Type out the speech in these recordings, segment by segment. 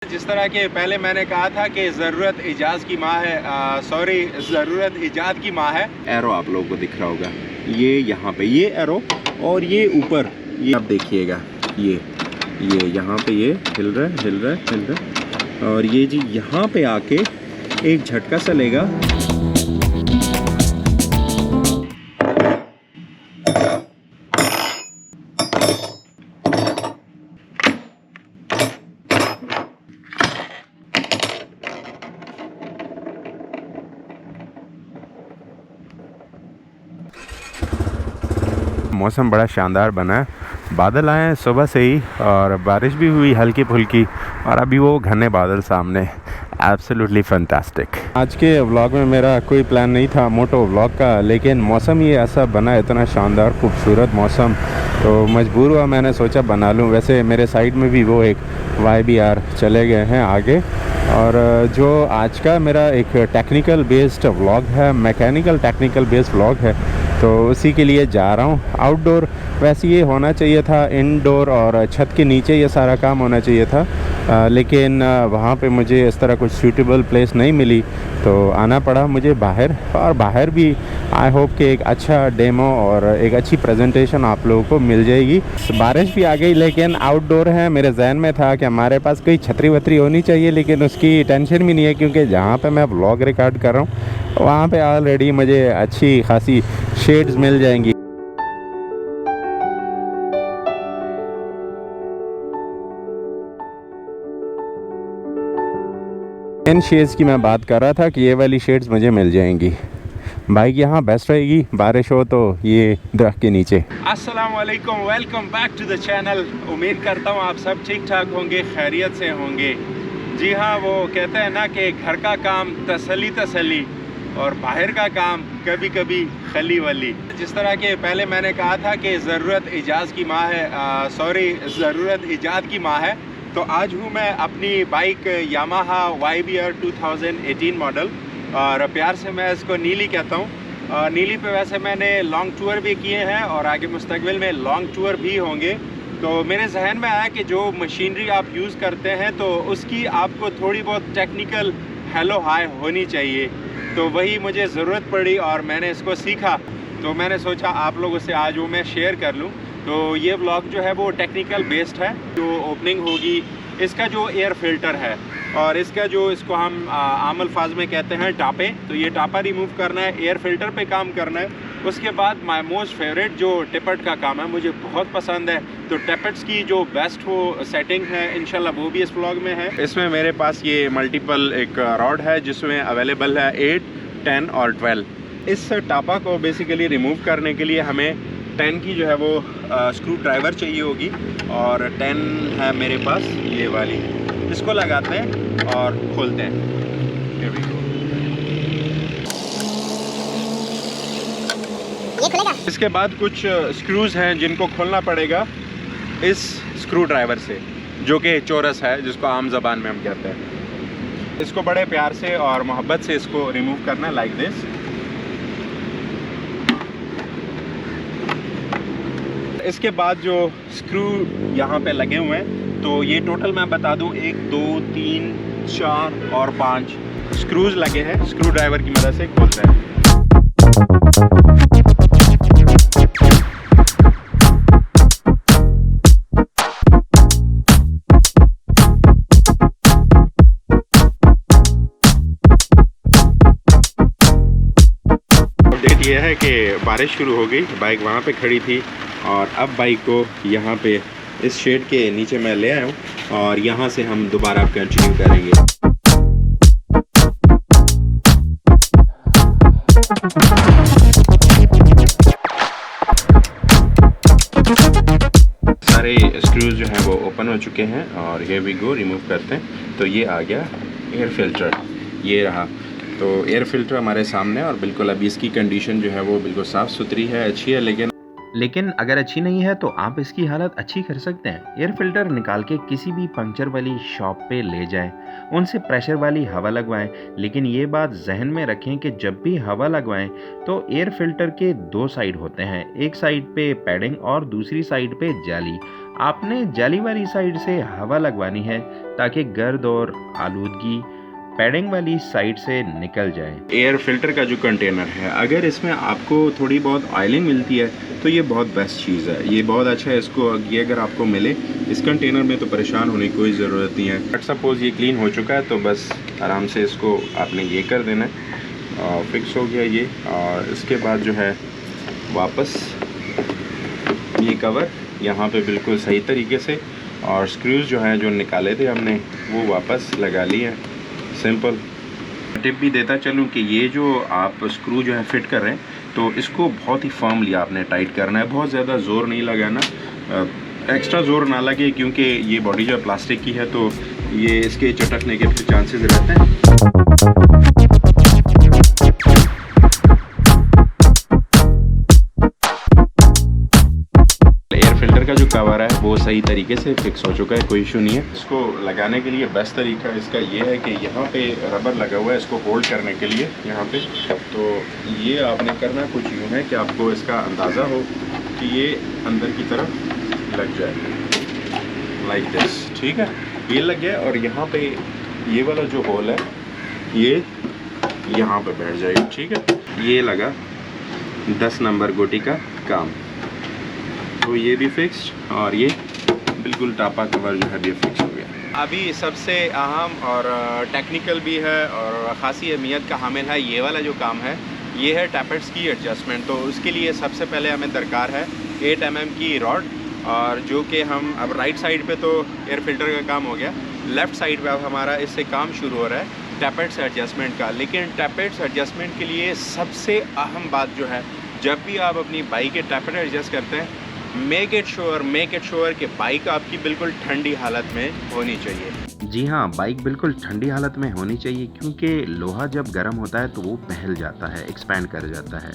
जिस तरह के पहले मैंने कहा था कि ज़रूरत इजाज़ की माँ है, ज़रूरत इजाद की माँ है। एरो आप लोगों को दिख रहा होगा, ये यहाँ पे ये एरो और ये ऊपर ये आप देखिएगा, ये यहाँ पे ये हिल रहा है और ये जी यहाँ पे आके एक झटका सा लेगा। मौसम बड़ा शानदार बना है, बादल आए हैं सुबह से ही और बारिश भी हुई हल्की फुल्की और अभी वो घने बादल सामने। Absolutely fantastic. आज के व्लॉग में मेरा कोई प्लान नहीं था मोटो व्लॉग का, लेकिन मौसम ये ऐसा बना, इतना शानदार खूबसूरत मौसम, तो मजबूर हुआ, मैंने सोचा बना लूँ। वैसे मेरे साइड में भी वो एक YBR चले गए हैं आगे। और जो आज का मेरा एक टेक्निकल बेस्ड व्लॉग है, मैकेनिकल टेक्निकल बेस्ड व्लॉग है, तो उसी के लिए जा रहा हूँ। आउटडोर वैसे ये होना चाहिए था, इनडोर और छत के नीचे ये सारा काम होना चाहिए था, लेकिन वहाँ पे मुझे इस तरह कुछ सूटेबल प्लेस नहीं मिली, तो आना पड़ा मुझे बाहर। और बाहर भी आई होप कि एक अच्छा डेमो और एक अच्छी प्रेजेंटेशन आप लोगों को मिल जाएगी। बारिश भी आ गई, लेकिन आउटडोर है। मेरे जहन में था कि हमारे पास कोई छतरी वतरी होनी चाहिए, लेकिन उसकी टेंशन भी नहीं है, क्योंकि जहाँ पे मैं व्लॉग रिकॉर्ड कर रहा हूँ वहाँ पे ऑलरेडी मुझे अच्छी खासी शेड्स मिल जाएंगी। इन शेड्स की मैं बात कर रहा था कि ये वाली शेड्स मुझे मिल जाएंगी। बाइक यहाँ बेस्ट रहेगी, बारिश हो तो ये दरख्त के नीचे। अस्सलाम वालेकुम, welcome back to the channel. उम्मीद करता हूँ आप सब ठीक ठाक होंगे, खैरियत से होंगे। जी हाँ, वो कहते हैं ना कि घर का काम तसल्ली और बाहर का काम कभी कभी खली वली। जिस तरह के पहले मैंने कहा था कि ज़रूरत इजाज़ की माँ है, ज़रूरत इजाद की माँ है, तो आज हूँ मैं अपनी बाइक यामाहा YBR 2018 मॉडल, और प्यार से मैं इसको नीली कहता हूँ। नीली पे वैसे मैंने लॉन्ग टूर भी किए हैं और आगे मुस्तकबिल में लॉन्ग टूर भी होंगे। तो मेरे जहन में आया कि जो मशीनरी आप यूज़ करते हैं तो उसकी आपको थोड़ी बहुत टेक्निकल हेलो हाय होनी चाहिए, तो वही मुझे ज़रूरत पड़ी और मैंने इसको सीखा। तो मैंने सोचा आप लोगों से आज वो मैं शेयर कर लूँ। तो ये व्लॉग जो है वो टेक्निकल बेस्ड है। जो ओपनिंग होगी, इसका जो एयर फिल्टर है और इसका जो इसको हम आम अल्फाज में कहते हैं टापे, तो ये टापा रिमूव करना है, एयर फिल्टर पे काम करना है। उसके बाद माय मोस्ट फेवरेट जो टिपट का काम है, मुझे बहुत पसंद है, तो टिपट्स की जो बेस्ट वो सेटिंग है इंशाल्लाह वो भी इस व्लॉग में है। इसमें मेरे पास ये मल्टीपल एक रॉड है जिसमें अवेलेबल है 8, 10 और 12। इस टापा को बेसिकली रिमूव करने के लिए हमें 10 की जो है वो स्क्रू ड्राइवर चाहिए होगी, और 10 है मेरे पास ये वाली। इसको लगाते हैं और खोलते हैं। Here we go। ये खुलेगा। इसके बाद कुछ स्क्रूज हैं जिनको खोलना पड़ेगा इस स्क्रू ड्राइवर से, जो कि चोरस है, जिसको आम ज़बान में हम कहते हैं। इसको बड़े प्यार से और मोहब्बत से इसको रिमूव करना है, लाइक दिस। इसके बाद जो स्क्रू यहाँ पे लगे हुए हैं, तो ये टोटल मैं बता दूँ 1 2 3 4 और 5 स्क्रूज लगे हैं। स्क्रू ड्राइवर की मदद से खोलते हैं। अपडेट ये है कि बारिश शुरू हो गई, बाइक वहाँ पे खड़ी थी और अब बाइक को यहाँ पे इस शेड के नीचे मैं ले आया हूँ और यहाँ से हम दोबारा कंटिन्यू करेंगे। सारे स्क्रूज जो हैं वो ओपन हो चुके हैं और ये वी गो, रिमूव करते हैं। तो ये आ गया एयर फिल्टर, ये रहा। तो एयर फिल्टर हमारे सामने, और बिल्कुल अभी इसकी कंडीशन जो है वो बिल्कुल साफ़ सुथरी है, अच्छी है। लेकिन अगर अच्छी नहीं है तो आप इसकी हालत अच्छी कर सकते हैं। एयर फिल्टर निकाल के किसी भी पंक्चर वाली शॉप पे ले जाएं, उनसे प्रेशर वाली हवा लगवाएं, लेकिन ये बात जहन में रखें कि जब भी हवा लगवाएं तो एयर फिल्टर के 2 साइड होते हैं, एक साइड पे पैडिंग और दूसरी साइड पे जाली। आपने जाली वाली साइड से हवा लगवानी है ताकि गर्द और आलूदगी पैडिंग वाली साइड से निकल जाए। एयर फिल्टर का जो कंटेनर है, अगर इसमें आपको थोड़ी बहुत ऑयलिंग मिलती है तो ये बहुत बेस्ट चीज़ है, ये बहुत अच्छा है। इसको ये अगर आपको मिले इस कंटेनर में तो परेशान होने की कोई ज़रूरत नहीं है। बट सपोज़ ये क्लीन हो चुका है तो बस आराम से इसको आपने ये कर देना है और फिक्स हो गया ये। और इसके बाद जो है वापस ये कवर यहाँ पे बिल्कुल सही तरीके से, और स्क्रूज़ जो हैं जो निकाले थे हमने वो वापस लगा लिए। सिंपल टिप भी देता चलूँ कि ये जो आप स्क्रू जो है फिट कर रहे हैं तो इसको बहुत ही फर्मली आपने टाइट करना है, बहुत ज़्यादा ज़ोर नहीं लगाना, एक्स्ट्रा ज़ोर ना लगे क्योंकि ये बॉडी जो प्लास्टिक की है तो ये इसके चटकने के चांसेस रहते हैं। का जो कवर है वो सही तरीके से फिक्स हो चुका है, कोई इशू नहीं है। इसको लगाने के लिए बेस्ट तरीका इसका ये है कि यहाँ पे रबर लगा हुआ है इसको होल्ड करने के लिए यहाँ पे। तो ये आपने करना कुछ यूँ है कि आपको इसका अंदाज़ा हो कि ये अंदर की तरफ लग जाए लाइक दिस, ठीक है। ये लग गया और यहाँ पे ये वाला जो होल है ये यहाँ पे बैठ जाएगा, ठीक है। ये लगा 10 नंबर गोटी का काम, तो ये भी फिक्स्ड और ये बिल्कुल टापा कवर जो है भी फिक्स हो गया। अभी सबसे अहम और टेक्निकल भी है और ख़ासी अहमियत का हामिल है ये वाला जो काम है, ये है टैपेट्स की एडजस्टमेंट। तो उसके लिए सबसे पहले हमें दरकार है 8 mm की रॉड, और जो कि हम अब राइट साइड पे तो एयर फिल्टर का काम हो गया, लेफ़्ट साइड पे अब हमारा इससे काम शुरू हो रहा है टैपेट्स एडजस्टमेंट का। लेकिन टैपेट्स एडजस्टमेंट के लिए सबसे अहम बात जो है, जब भी आप अपनी बाइक के टैपेट एडजस्ट करते हैं, मेक इट श्योर कि बाइक आपकी बिल्कुल ठंडी हालत में होनी चाहिए। जी हाँ, बाइक बिल्कुल ठंडी हालत में होनी चाहिए क्योंकि लोहा जब गर्म होता है तो वो बहल जाता है, एक्सपैंड कर जाता है।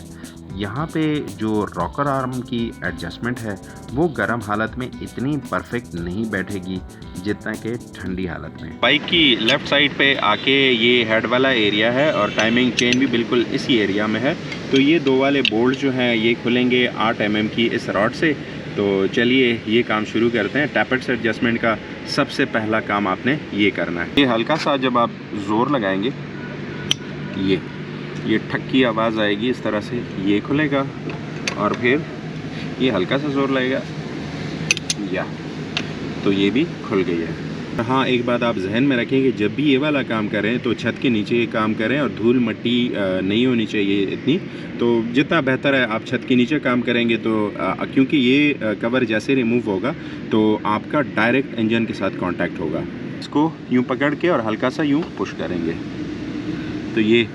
यहाँ पे जो रॉकर आर्म की एडजस्टमेंट है वो गर्म हालत में इतनी परफेक्ट नहीं बैठेगी जितना कि ठंडी हालत में। बाइक की लेफ़्ट साइड पे आके ये हेड वाला एरिया है और टाइमिंग चेन भी बिल्कुल इसी एरिया में है। तो ये दो वाले बोल्ट जो हैं ये खुलेंगे 8 mm की इस रॉड से। तो चलिए ये काम शुरू करते हैं। टैपेट्स एडजस्टमेंट का सबसे पहला काम आपने ये करना है। ये हल्का सा जब आप ज़ोर लगाएंगे ये ठक की आवाज़ आएगी इस तरह से, ये खुलेगा और फिर ये हल्का सा ज़ोर लगेगा या तो ये भी खुल गई है। हाँ, एक बात आप जहन में रखें कि जब भी ये वाला काम करें तो छत के नीचे ये काम करें और धूल मिट्टी नहीं होनी चाहिए इतनी। तो जितना बेहतर है आप छत के नीचे काम करेंगे तो क्योंकि ये कवर जैसे रिमूव होगा तो आपका डायरेक्ट इंजन के साथ कांटेक्ट होगा। इसको यूँ पकड़ के और हल्का सा यूँ पुश करेंगे तो ये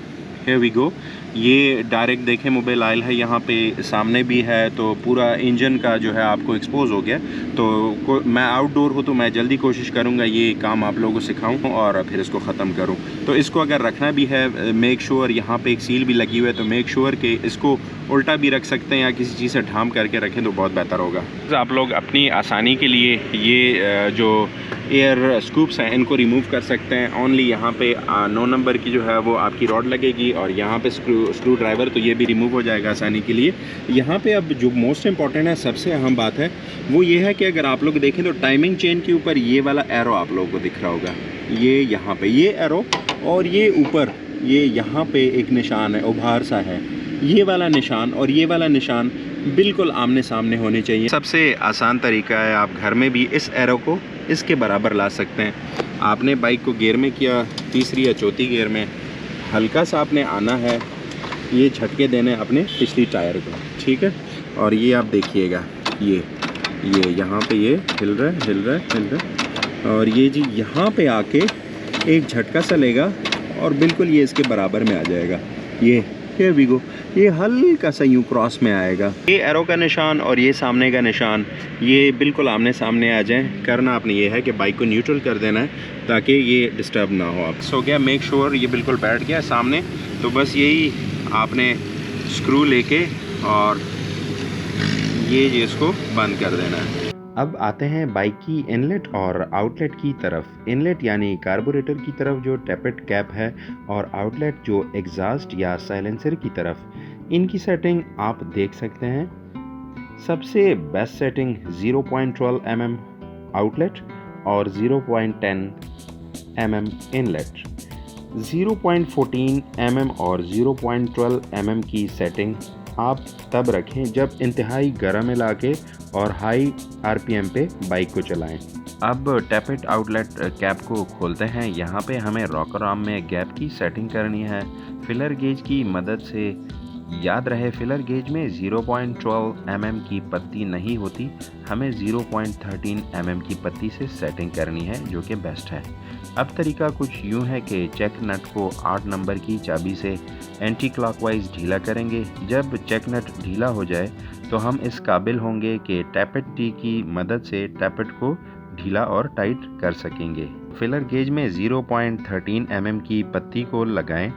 here we go। ये डायरेक्ट देखें मोबाइल ऑयल है यहाँ पे, सामने भी है, तो पूरा इंजन का जो है आपको एक्सपोज हो गया। तो मैं आउटडोर हूँ तो मैं जल्दी कोशिश करूँगा ये काम आप लोगों को सिखाऊँ और फिर इसको ख़त्म करूँ। तो इसको अगर रखना भी है, मेक श्योर यहाँ पे एक सील भी लगी हुई है तो मेक श्योर कि इसको उल्टा भी रख सकते हैं या किसी चीज़ से ढाम करके रखें तो बहुत बेहतर होगा। आप लोग अपनी आसानी के लिए ये जो एयर स्कूप्स हैं इनको रिमूव कर सकते हैं। ओनली यहाँ पे 9 नंबर की जो है वो आपकी रॉड लगेगी और यहाँ पे स्क्रू ड्राइवर, तो ये भी रिमूव हो जाएगा आसानी के लिए। यहाँ पे अब जो मोस्ट इम्पॉर्टेंट है, सबसे अहम बात है वो ये है कि अगर आप लोग देखें तो टाइमिंग चेन के ऊपर ये वाला एरो आप लोगों को दिख रहा होगा, ये यहाँ पे ये एरो, और ये ऊपर ये यहाँ पे एक निशान है, उभार सा है, ये वाला निशान और ये वाला निशान बिल्कुल आमने सामने होने चाहिए। सबसे आसान तरीका है, आप घर में भी इस एरो को इसके बराबर ला सकते हैं। आपने बाइक को गियर में किया, तीसरी या चौथी गियर में हल्का सा आपने आना है, ये झटके देने अपने पिछली टायर को, ठीक है। और ये आप देखिएगा ये यहाँ पे ये हिल रहा है और ये जी यहाँ पे आके एक झटका सा लेगा और बिल्कुल ये इसके बराबर में आ जाएगा। ये वी गो, ये हल्का सा यूँ क्रॉस में आएगा। ये एरो का निशान और ये सामने का निशान ये बिल्कुल आमने सामने आ जाए। करना आपने ये है कि बाइक को न्यूट्रल कर देना है ताकि ये डिस्टर्ब ना हो। आप सो गया, मेक श्योर ये बिल्कुल बैठ गया सामने। तो बस यही आपने स्क्रू लेके और ये इसको बंद कर देना है। अब आते हैं बाइक की इनलेट और आउटलेट की तरफ। इनलेट यानी कार्बोरेटर की तरफ जो टैपेट कैप है और आउटलेट जो एग्जॉस्ट या साइलेंसर की तरफ, इनकी सेटिंग आप देख सकते हैं। सबसे बेस्ट सेटिंग 0.12 mm आउटलेट और 0.10 mm इनलेट। 0.14 mm और 0.12 mm की सेटिंग आप तब रखें जब इंतहाई गर्म इलाके और हाई आरपीएम पे बाइक को चलाएं। अब टैपेट आउटलेट कैप को खोलते हैं। यहाँ पे हमें रॉकर आर्म में गैप की सेटिंग करनी है फिलर गेज की मदद से। याद रहे फिलर गेज में 0.12 mm की पत्ती नहीं होती, हमें 0.13 mm की पत्ती से सेटिंग करनी है जो कि बेस्ट है। अब तरीका कुछ यूँ है कि चेक नट को 8 नंबर की चाबी से एंटी क्लॉकवाइज ढीला करेंगे। जब चेक नट ढीला हो जाए तो हम इस काबिल होंगे कि टैपेट टी की मदद से टैपेट को ढीला और टाइट कर सकेंगे। फिलर गेज में 0.13 mm की पत्ती को लगाएं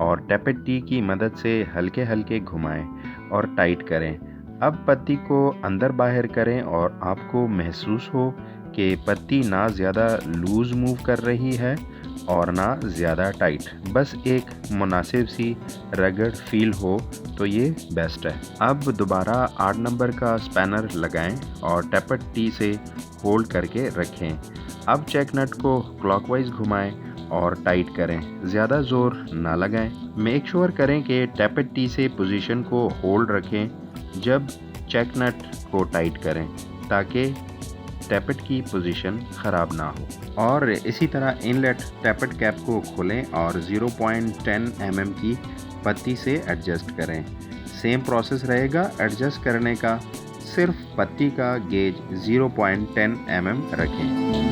और टैपेट टी की मदद से हल्के हल्के घुमाएं और टाइट करें। अब पत्ती को अंदर बाहर करें और आपको महसूस हो कि पत्ती ना ज़्यादा लूज़ मूव कर रही है और ना ज़्यादा टाइट, बस एक मुनासिब सी रगड़ फील हो तो ये बेस्ट है। अब दोबारा 8 नंबर का स्पैनर लगाएं और टैपेट टी से होल्ड करके रखें। अब चेक नट को क्लॉकवाइज घुमाएं और टाइट करें, ज़्यादा ज़ोर ना लगाएं। मेक श्योर करें कि टैपेट टी से पोजीशन को होल्ड रखें जब चेक नट को टाइट करें ताकि टैपेट की पोजीशन ख़राब ना हो। और इसी तरह इनलेट टैपेट कैप को खोलें और 0.10 mm की पत्ती से एडजस्ट करें। सेम प्रोसेस रहेगा एडजस्ट करने का, सिर्फ पत्ती का गेज 0.10 mm रखें।